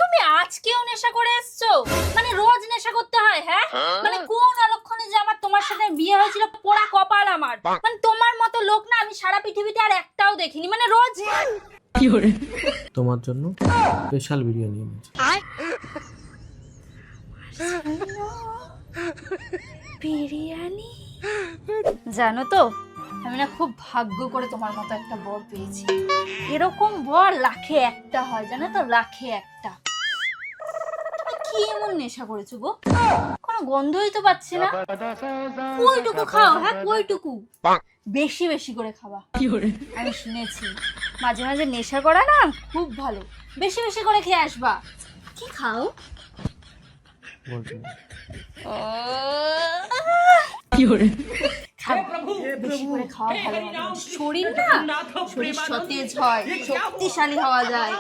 তুমি আজকেও নেশা করে এসছো? মানে রোজ নেশা করতে হয়? হ্যাঁ, মানে কোন অলক্ষণে যে আমার তোমার সাথে বিয়ে হয়েছিল, পোড়া কপাল আমার। মানে তোমার মতো লোক না আমি সারা পৃথিবীতে আর একটাও দেখিনি। মানে রোজ কি করে তোমার জন্য স্পেশাল বিরিয়ানি এনেছি। বিরিয়ানি। জানো তো, আমি না খুব ভাগ্য করে তোমার মতো একটা বর পেয়েছি। এরকম বর লাখে একটা হয়, জানো তো, লাখে একটা। তুমি কি এমন নেশা করেছো গো? কোনো গন্ধই তো পাচ্ছি না। কইটুকু খাও? হ্যাঁ, কইটুকু? বেশি বেশি করে খাবা। কি করে আমি শুনেছি মাঝে মাঝে নেশা করা না খুব ভালো। বেশি বেশি করে খেয়ে আসবা। কি খাও? বলছি না। কি করে বেশি করে খাওয়া ভালো না। শরীর না, শরীর সতেজ হয়, শক্তিশালী হওয়া যায়।